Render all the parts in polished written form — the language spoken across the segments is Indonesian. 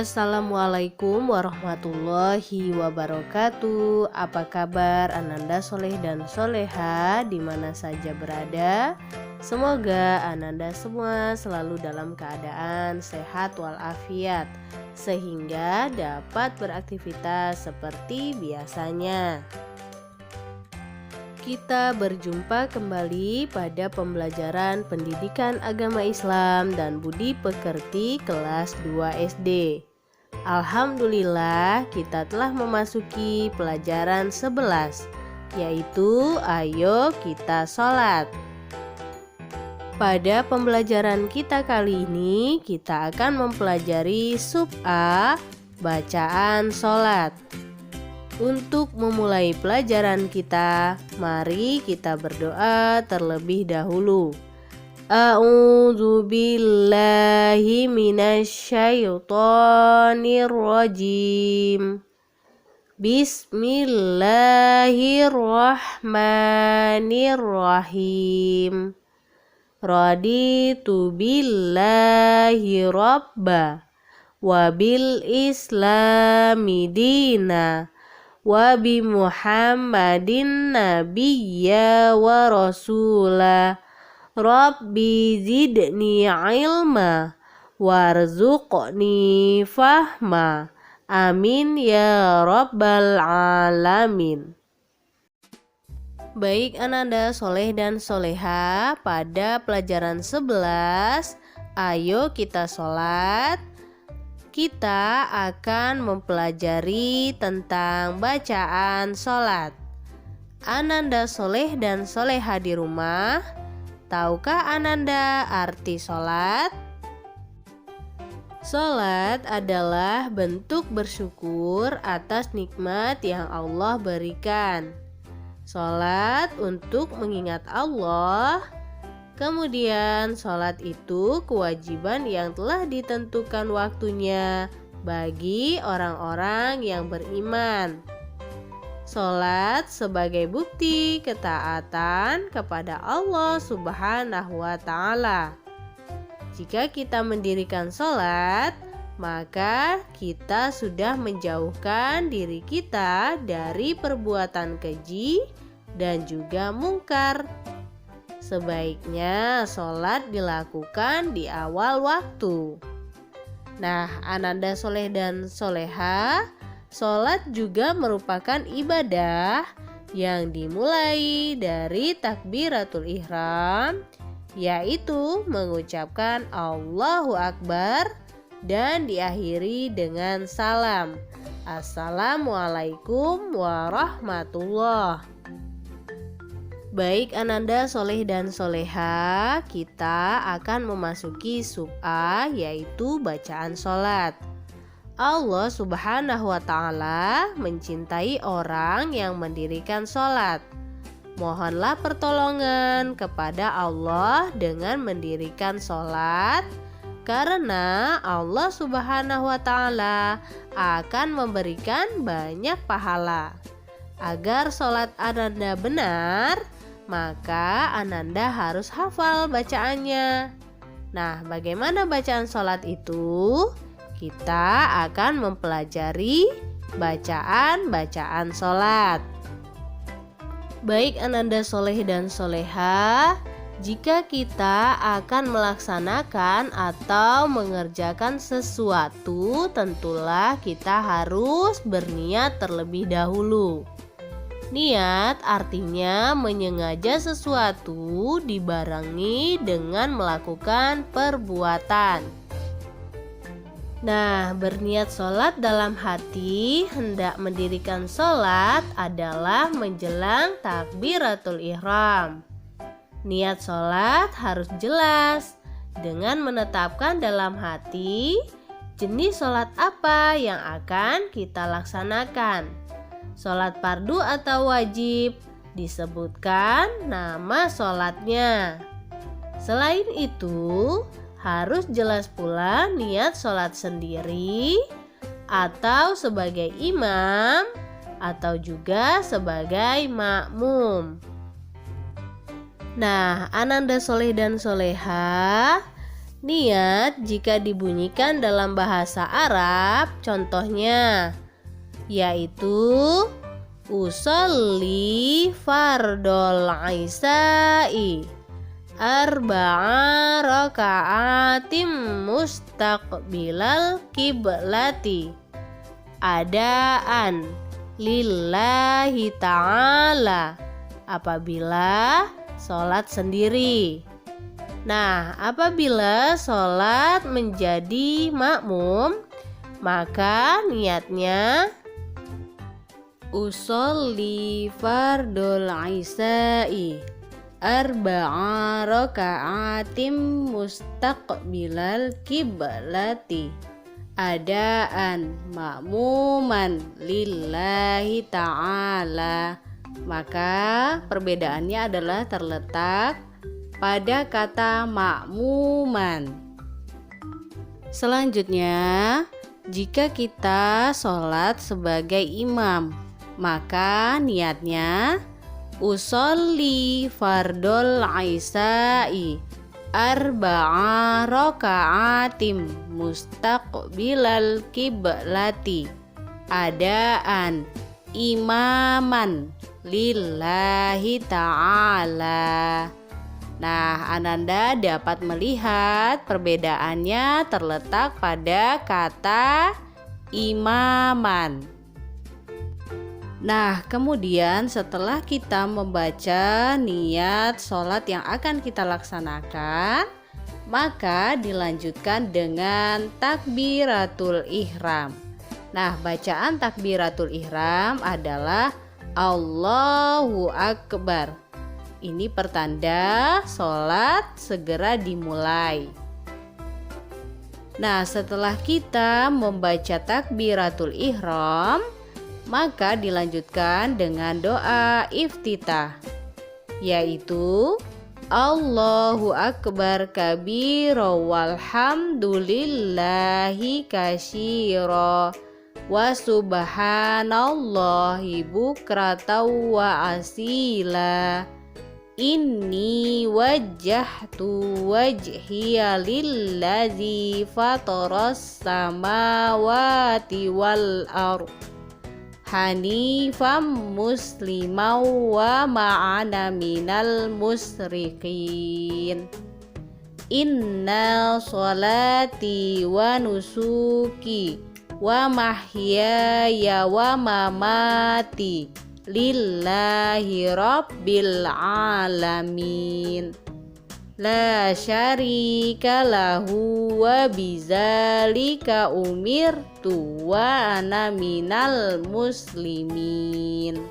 Assalamualaikum warahmatullahi wabarakatuh. Apa kabar Ananda Soleh dan Soleha di mana saja berada? Semoga Ananda semua selalu dalam keadaan sehat walafiat sehingga dapat beraktivitas seperti biasanya. Kita berjumpa kembali pada pembelajaran pendidikan agama Islam dan budi pekerti kelas 2 SD. Alhamdulillah kita telah memasuki pelajaran 11, yaitu ayo kita sholat. Pada pembelajaran kita kali ini kita akan mempelajari sub A, bacaan sholat. Untuk memulai pelajaran kita, mari kita berdoa terlebih dahulu. A'udzu billahi minasyaitonir rajim. Bismillahirrahmanirrahim. Raditu billahi rabba wa bil islami dina wa bi Muhammadin nabiyya wa rasula. Rabbi zidni ilma warzuqni fahma. Amin ya rabbal alamin. Baik Ananda Soleh dan Soleha, pada pelajaran 11 ayo kita sholat, kita akan mempelajari tentang bacaan sholat. Ananda Soleh dan Soleha di rumah, tahukah Ananda arti sholat? Sholat adalah bentuk bersyukur atas nikmat yang Allah berikan. Sholat untuk mengingat Allah. Kemudian sholat itu kewajiban yang telah ditentukan waktunya bagi orang-orang yang beriman. Sholat sebagai bukti ketaatan kepada Allah Subhanahu wa Ta'ala. Jika kita mendirikan sholat, maka kita sudah menjauhkan diri kita dari perbuatan keji dan juga mungkar. Sebaiknya sholat dilakukan di awal waktu. Nah, Ananda Soleh dan Soleha, sholat juga merupakan ibadah yang dimulai dari takbiratul ihram, yaitu mengucapkan Allahu Akbar dan diakhiri dengan salam. Assalamualaikum warahmatullahi. Baik Ananda Soleh dan Soleha, kita akan memasuki sub A, yaitu bacaan sholat. Allah Subhanahu wa Ta'ala mencintai orang yang mendirikan sholat. Mohonlah pertolongan kepada Allah dengan mendirikan sholat, karena Allah Subhanahu wa Ta'ala akan memberikan banyak pahala. Agar sholat Ananda benar, maka Ananda harus hafal bacaannya. Nah, bagaimana bacaan sholat itu? Kita akan mempelajari bacaan-bacaan sholat. Baik Ananda Soleh dan Soleha, jika kita akan melaksanakan atau mengerjakan sesuatu, tentulah kita harus berniat terlebih dahulu. Niat artinya menyengaja sesuatu dibarengi dengan melakukan perbuatan. Nah, berniat sholat dalam hati hendak mendirikan sholat adalah menjelang takbiratul ihram. Niat sholat harus jelas dengan menetapkan dalam hati jenis sholat apa yang akan kita laksanakan. Sholat fardu atau wajib, disebutkan nama sholatnya. Selain itu, harus jelas pula niat sholat sendiri atau sebagai imam atau juga sebagai makmum. Nah, Ananda Soleh dan Soleha, Niat jika dibunyikan dalam bahasa Arab, contohnya yaitu usolli fardol isya'i arba'a raka'atim mustaqbilal kiblati adaan lillahi ta'ala apabila sholat sendiri. Nah, apabila sholat menjadi makmum, maka niatnya usolli fardul isya'i arba'a raka'atim mustaqbilal kiblati adaan makmuman lillahi ta'ala. Maka perbedaannya adalah terletak pada kata makmuman. Selanjutnya, jika kita sholat sebagai imam, maka niatnya usolli fardol isya'i arba'a raka'atim mustaqbilal kiblati adaan imaman lillahi ta'ala. Nah, Ananda dapat melihat perbedaannya terletak pada kata imaman. Nah, kemudian setelah kita membaca niat sholat yang akan kita laksanakan, maka dilanjutkan dengan takbiratul ihram. Nah, bacaan takbiratul ihram adalah Allahu Akbar. Ini pertanda sholat segera dimulai. Nah, setelah kita membaca takbiratul ihram, maka dilanjutkan dengan doa iftitah, yaitu Allahu Akbar kabira walhamdulillahi katsira wa subhanallahi bukratan wa asila. Inni wajjahtu wajhiya lillazi fataras samawati wal ardh hanifam musliman wa ma'ana minal musyrikin. Inna sholati wa nusuki wa mahyaya wa mamati lillahi rabbil alamin la syarika lahu wa bizalika umirtu wa ana minal muslimin.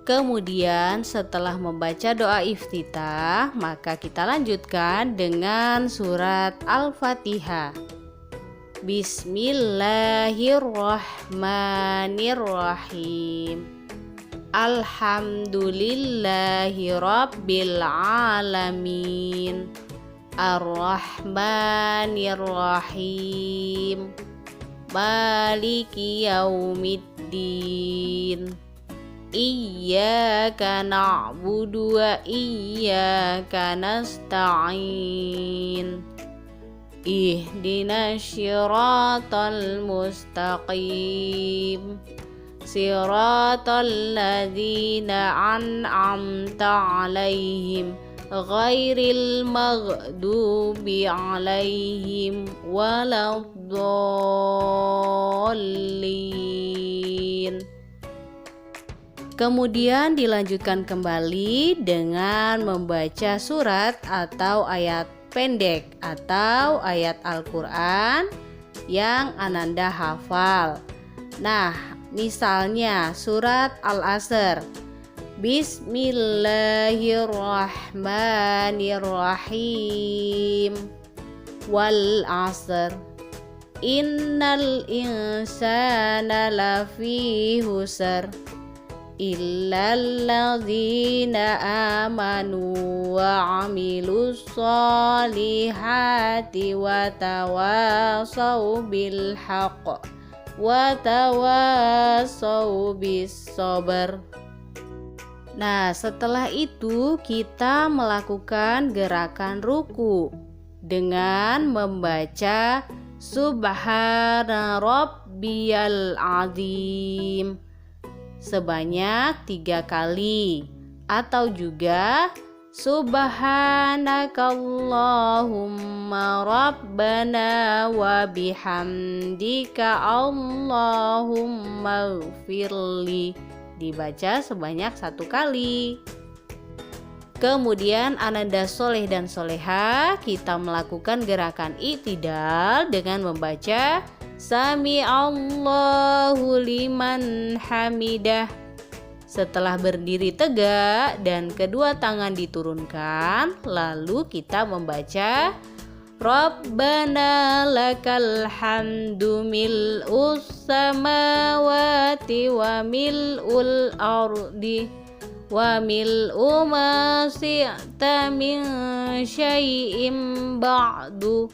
Kemudian setelah membaca doa iftitah, maka kita lanjutkan dengan surat Al-Fatihah. Bismillahirrahmanirrahim. Alhamdulillahi rabbil alamin. Ar-Rahmanir-Rahim. Maliki yaumiddin. Iyyaka na'budu wa iyyaka nasta'in. Ihdinas siratal mustaqim. Siratal ladzina an'amta 'alaihim ghairil maghdubi 'alaihim waladdallin. Kemudian dilanjutkan kembali dengan membaca surat atau ayat pendek atau ayat Al-Quran yang Ananda hafal. Nah, misalnya surat Al-Asr. Bismillahirrahmanirrahim. Wal asr. Innal insana lafi husr. Illal ladzina amanu wa amilus solihati wa tawasaw bil haqq wa tawasaw bis sabr. Nah, setelah itu kita melakukan gerakan ruku dengan membaca Subhana Rabbiyal Azim sebanyak 3 kali, atau juga Subhanakallahumma Rabbana wa bihamdika Allahumma gfirli, dibaca sebanyak 1 kali. Kemudian Ananda soleh dan soleha, kita melakukan gerakan i'tidal dengan membaca Sami Allahu liman hamidah. Setelah berdiri tegak dan kedua tangan diturunkan, lalu kita membaca Rabbana lakal hamdu mil'us samawati wa mil'ul ardi wa mil'u ma syi'ta min syai'im ba'du,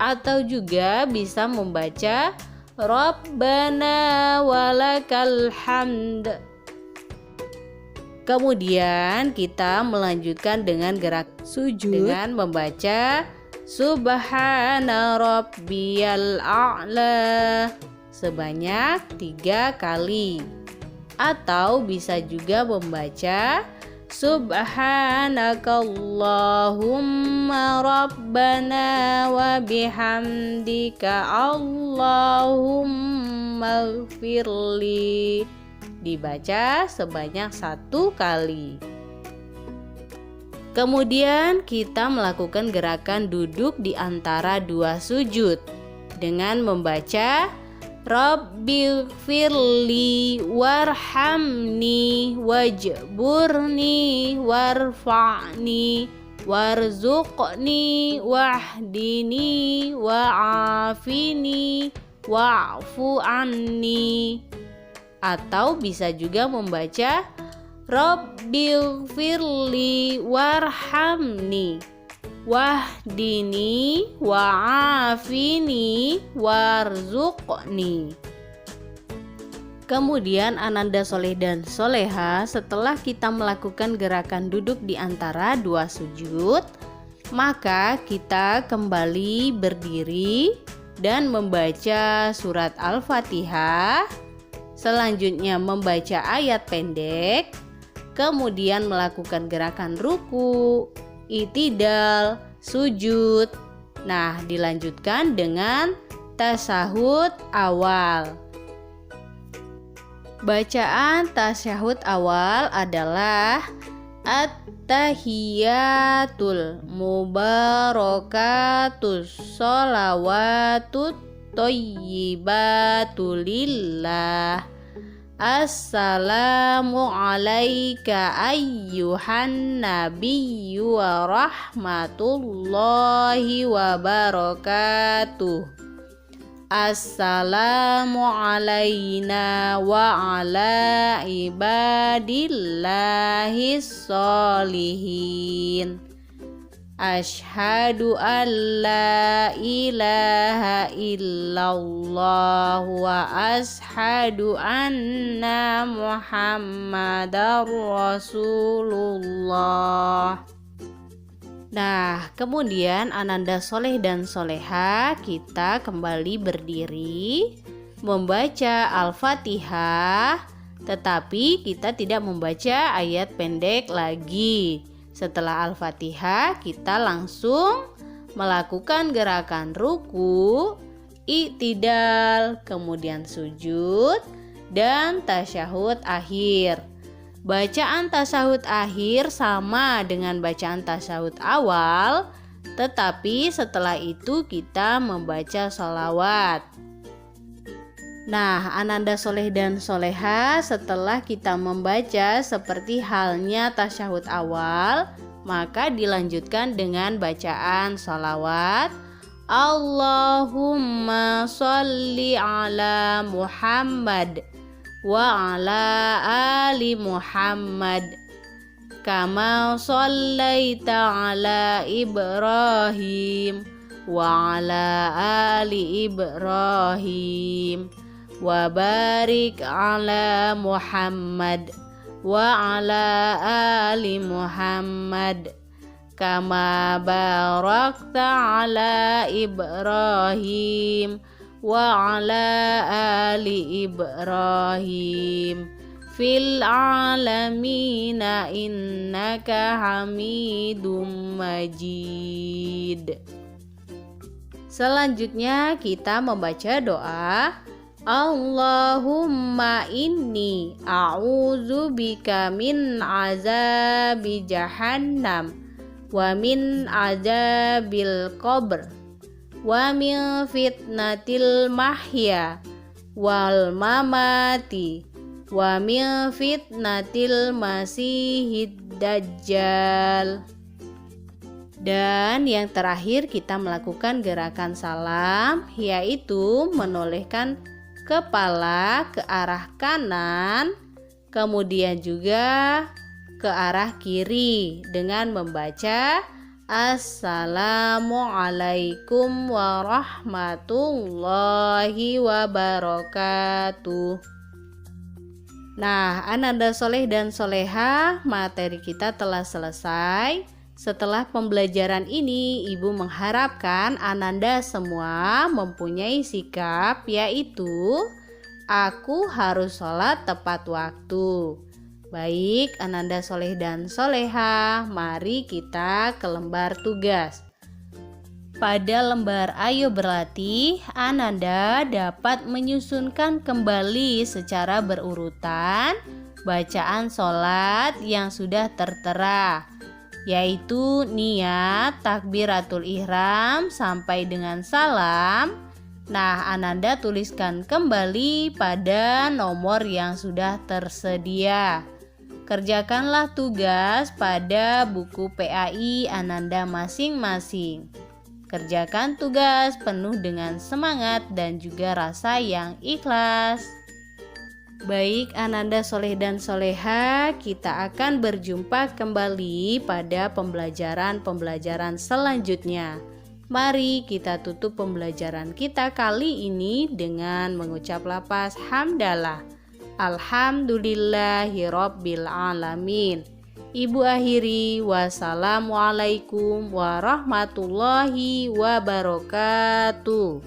atau juga bisa membaca Rabbana walakal hamd. Kemudian kita melanjutkan dengan gerak sujud dengan membaca Subhana Rabbiyal A'la sebanyak 3 kali, atau bisa juga membaca Subhanakallahumma Rabbana wa bihamdika Allahumma gfirli, dibaca sebanyak 1 kali. Kemudian kita melakukan gerakan duduk di antara 2 sujud dengan membaca Rabbighfirli warhamni wajburni warfa'ni warzuqni wahdini wa'afini wa'fu anni, atau bisa juga membaca Rabbighfirli warhamni wahdini wa'afini warzuqni. Kemudian Ananda soleh dan soleha, setelah kita melakukan gerakan duduk di antara 2 sujud, maka kita kembali berdiri dan membaca surat Al-Fatihah, selanjutnya membaca ayat pendek, kemudian melakukan gerakan ruku, i'tidal, sujud. Nah, dilanjutkan dengan tasyahud awal. Bacaan tasyahud awal adalah At-tahiyatul mubarakatus sholawatut thayyibatu lillah. Assalamu alayka ayyuhan nabiyyu wa rahmatullahi wa barakatuh. Assalamu alayna wa ala ibadillahis sholihin. Asyhadu an la ilaha illallah wa asyhadu anna muhammadar rasulullah. Nah, kemudian Ananda soleh dan soleha, kita kembali berdiri membaca Al-Fatihah, tetapi kita tidak membaca ayat pendek lagi. Setelah Al-Fatihah, kita langsung melakukan gerakan ruku, i'tidal, kemudian sujud, dan tasyahud akhir. Bacaan tasyahud akhir sama dengan bacaan tasyahud awal, tetapi setelah itu kita membaca sholawat. Nah, Ananda soleh dan soleha, setelah kita membaca seperti halnya tasyahud awal, maka dilanjutkan dengan bacaan sholawat. Allahumma sholli ala Muhammad wa ala ali Muhammad kama shallaita ala Ibrahim wa ala ali Ibrahim wa barik ala Muhammad wa ala ali Muhammad kama barakta ala Ibrahim wa ala ali Ibrahim fil alamina innaka hamidum majid. Selanjutnya kita membaca doa Allahumma inni a'udzubika min azabi jahannam wa min azabil qabr wa min fitnatil mahya wal mamati wa min fitnatil masihid dajjal. Dan yang terakhir kita melakukan gerakan salam, yaitu menolehkan kepala ke arah kanan, kemudian juga ke arah kiri dengan membaca Assalamualaikum warahmatullahi wabarakatuh. Nah, Ananda Soleh dan Soleha, materi kita telah selesai. Setelah pembelajaran ini, Ibu mengharapkan Ananda semua mempunyai sikap, yaitu aku harus sholat tepat waktu. Baik, Ananda Soleh dan Soleha, mari kita ke lembar tugas. Pada lembar Ayo Berlatih, Ananda dapat menyusunkan kembali secara berurutan bacaan sholat yang sudah tertera, yaitu niat takbiratul ihram sampai dengan salam. Nah, Ananda tuliskan kembali pada nomor yang sudah tersedia. Kerjakanlah tugas pada buku PAI Ananda masing-masing. Kerjakan tugas penuh dengan semangat dan juga rasa yang ikhlas. Baik Ananda Soleh dan Soleha, kita akan berjumpa kembali pada pembelajaran selanjutnya. Mari kita tutup pembelajaran kita kali ini dengan mengucap lafaz hamdalah. Alhamdulillahirabbil alamin. Ibu akhiri, wassalamualaikum warahmatullahi wabarakatuh.